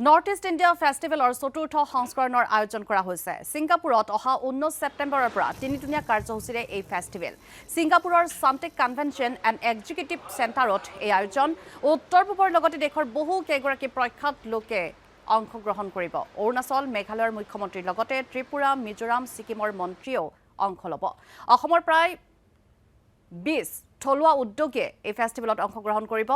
north east India ফেষ্টিভেলৰ চতুৰ্থ সংস্কৰণৰ আয়োজন কৰা হৈছে ছিংগাপুৰত অহা 19 ছেপ্টেম্বৰৰ পৰা তিনিদিনীয়া কাৰ্যসূচীৰে এই ফেষ্টিভেল ছিংগাপুৰৰ সান্টেক কনভেনশ্যন এণ্ড এক্সিকিউটিভ চেণ্টাৰত এই আয়োজন উত্তৰ পূবৰ লগতে দেশৰ বহু কেইগৰাকী প্ৰখ্যাত লোকে অংশগ্ৰহণ কৰিব অৰুণাচল মেঘালয়ৰ মুখ্যমন্ত্ৰীৰ লগতে ত্ৰিপুৰা মিজোৰাম ছিকিমৰ মন্ত্ৰীও অংশ ল'ব অসমৰ প্ৰায় 20 থলুৱা উদ্যোগীয়ে এই ফেষ্টিভেলত অংশগ্ৰহণ কৰিব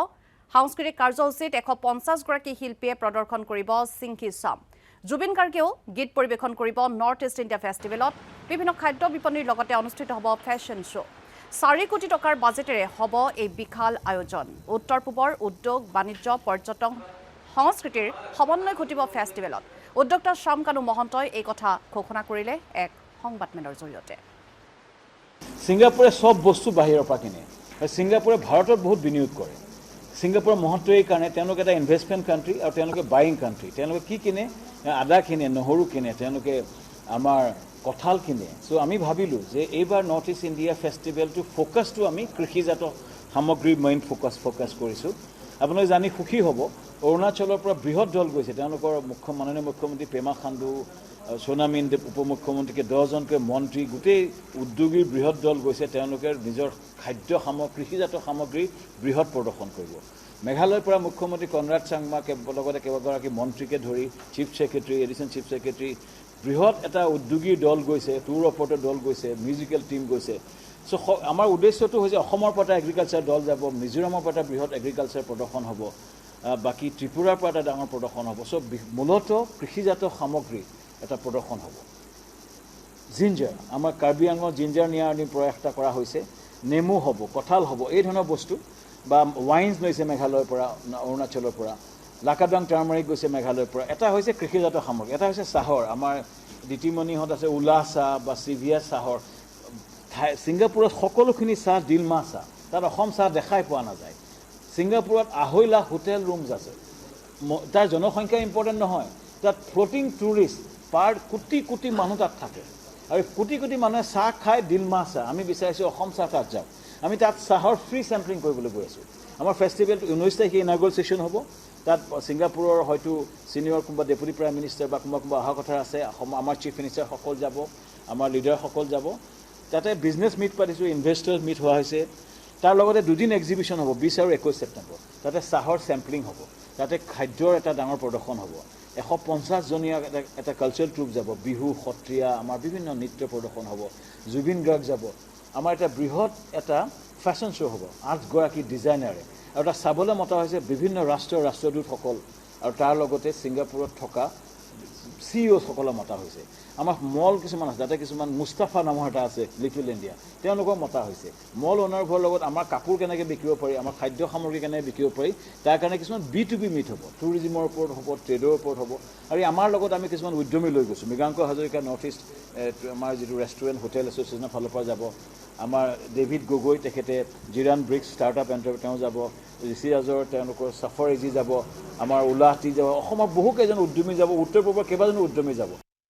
সাংস্কৃতিক কাৰ্যসূচীত 150 গৰাকী শিল্পীয়ে প্ৰদৰ্শন কৰিব সিংকি চাম জুবিন গাৰ্গেও গীত পৰিৱেশন কৰিব নৰ্থ ইষ্ট ইণ্ডিয়া ফেষ্টিভেলত বিভিন্ন খাদ্য বিপণীৰ লগতে অনুষ্ঠিত হ'ব ফেশ্বন শ্ব' 4 কোটি টকাৰ বাজেটেৰে হ'ব এই বিশাল আয়োজন উত্তৰ পূবৰ উদ্যোগ বাণিজ্য পৰ্যটন সংস্কৃতিৰ সমন্বয় ঘটিব ফেষ্টিভেলত উদ্যোক্তা শ্যামকানু মহন্তই এই কথা ঘোষণা কৰিলে এক সংবাদমেলৰ জৰিয়তে ছিংগাপুৰে সব বস্তু বাহিৰৰ পৰা কিনে ছিংগাপুৰে ভাৰতত বহুত বিনিয়োগ কৰে ছিংগাপুৰৰ মহত্ব এই কাৰণে তেওঁলোকে এটা ইনভেষ্টমেণ্ট কাণ্ট্ৰি আৰু তেওঁলোকে বাইং কাণ্ট্ৰি তেওঁলোকে কি কিনে আদা কিনে নহৰু কিনে তেওঁলোকে আমাৰ কঁঠাল কিনে চ' আমি ভাবিলোঁ যে এইবাৰ নৰ্থ ইষ্ট ইণ্ডিয়া ফেষ্টিভেলটো ফ'কাছটো আমি কৃষিজাত সামগ্ৰীৰ মেইন ফ'কাছ কৰিছোঁ আপোনালোকে জানি সুখী হ'ব অৰুণাচলৰ পৰা বৃহৎ দল গৈছে তেওঁলোকৰ মাননীয় মুখ্যমন্ত্ৰী পেমা খাণ্ডু সোনামিন উপমুখ্যমন্ত্ৰীকে 10জনকৈ মন্ত্ৰী গোটেই উদ্যোগীৰ বৃহৎ দল গৈছে তেওঁলোকে নিজৰ খাদ্য কৃষিজাত সামগ্ৰী বৃহৎ প্ৰদৰ্শন কৰিব মেঘালয়ৰ পৰা মুখ্যমন্ত্ৰী কনৰাড চাংমাকে লগতে কেইবাগৰাকী মন্ত্ৰীকে ধৰি chief secretary additional chief secretary বৃহৎ এটা উদ্যোগীৰ দল গৈছে টুৰ অপাৰেটৰ দল গৈছে মিউজিকেল টীম গৈছে চ' আমাৰ উদ্দেশ্যটো হৈছে অসমৰ পৰা এটা এগ্ৰিকালচাৰ দল যাব মিজোৰামৰ পৰা এটা বৃহৎ এগ্ৰিকালচাৰ প্ৰদৰ্শন হ'ব বাকী ত্ৰিপুৰাৰ পৰা এটা ডাঙৰ প্ৰদৰ্শন হ'ব চ' মূলতঃ কৃষিজাত সামগ্ৰী এটা প্ৰদৰ্শন হ'ব জিঞ্জাৰ আমাৰ কাৰ্বি আংলঙত জিঞ্জাৰ নিয়াৰ প্ৰয়াস এটা কৰা হৈছে নেমু হ'ব কঁঠাল হ'ব এই ধৰণৰ বস্তু বা ৱাইনছ লৈছে মেঘালয়ৰ পৰা অৰুণাচলৰ পৰা লাকাডাং টাৰ্মাৰিক গৈছে মেঘালয়ৰ পৰা এটা হৈছে কৃষিজাত সামগ্ৰী এটা হৈছে চাহৰ আমাৰ দিতিমণিহঁত আছে উলাহ চাহ বা চিভিয়া চাহৰ ছিংগাপুৰত সকলোখিনি চাহ ডিলমা চাহ তাত অসম চাহ দেখাই পোৱা নাযায় ছিংগাপুৰত 2.5 লাখ হোটেল ৰুমছ আছে তাৰ জনসংখ্যা ইম্পৰ্টেণ্ট নহয় তাত ফ্লটিং টুৰিষ্ট পাৰ কোটি কোটি মানুহ তাত থাকে আৰু কোটি কোটি মানুহে চাহ খায় ডিলমা চাহ আমি বিচাৰিছোঁ অসম চাহ তাত যাওক আমি তাত চাহৰ ফ্ৰী চেম্পলিং কৰিবলৈ গৈ আছোঁ আমাৰ ফেষ্টিভেলটো 19 তাৰিখে ইনাগুৰেল ছেশ্যন হ'ব তাত ছিংগাপুৰৰ হয়তো ছিনিয়ৰ কোনোবা ডেপুটি প্ৰাইম মিনিষ্টাৰ বা কোনোবা অহা কথা আছে আমাৰ চিফ মিনিষ্টাৰসকল যাব আমাৰ লিডাৰসকল যাব তাতে বিজনেছ মিট পাতিছোঁ ইনভেষ্টৰ্ছ মিট হোৱা হৈছে তাৰ লগতে 2 দিন এক্সিবিশ্যন হ'ব 20 আৰু 21 ছেপ্টেম্বৰ তাতে চাহৰ চেম্পলিং হ'ব তাতে খাদ্যৰ এটা ডাঙৰ প্ৰদৰ্শন হ'ব 150 জনীয়া এটা কালচাৰেল ট্ৰুপ যাব বিহু সত্ৰীয়া আমাৰ বিভিন্ন নৃত্য প্ৰদৰ্শন হ'ব জুবিন গাৰ্গ যাব আমাৰ এটা বৃহৎ এটা ফেশ্বন শ্ব' হ'ব 8 গৰাকী ডিজাইনাৰে আৰু এটা চাবলৈ মতা হৈছে বিভিন্ন ৰাষ্ট্ৰদূতসকল আৰু তাৰ লগতে ছিংগাপুৰত থকা চিইঅ'সকলক মতা হৈছে আমাৰ মল কিছুমান আছে তাতে কিছুমান মুস্তাফা নামৰ এটা আছে লিটল ইণ্ডিয়া তেওঁলোকক মতা হৈছে মল অনাৰবোৰৰ লগত আমাৰ কাপোৰ কেনেকৈ বিকিব পাৰি আমাৰ খাদ্য সামগ্ৰী কেনেকৈ বিকিব পাৰি তাৰ কাৰণে কিছুমান B2B মিট হ'ব টুৰিজিমৰ ওপৰত হ'ব ট্ৰেডৰ ওপৰত হ'ব আৰু আমাৰ লগত আমি কিছুমান উদ্যমী লৈ গৈছোঁ মৃগাংক হাজৰিকা নৰ্থ ইষ্ট আমাৰ যিটো ৰেষ্টুৰেণ্ট হোটেল এছ'চিয়েশ্যনৰ ফালৰ পৰা যাব আমাৰ ডেভিড গগৈ তেখেতে জিৰাণ ব্ৰিক্স ষ্টাৰ্টআপ এণ্টাৰপ্ৰেনাৰ তেওঁ যাব ঋষিৰাজৰ তেওঁলোকৰ চাফৰ এজি যাব আমাৰ উলাহ টি যাব অসমৰ বহুকেইজন উদ্যমী যাব উত্তৰ পূৰ্বৰ কেইবাজনো উদ্যমী যাব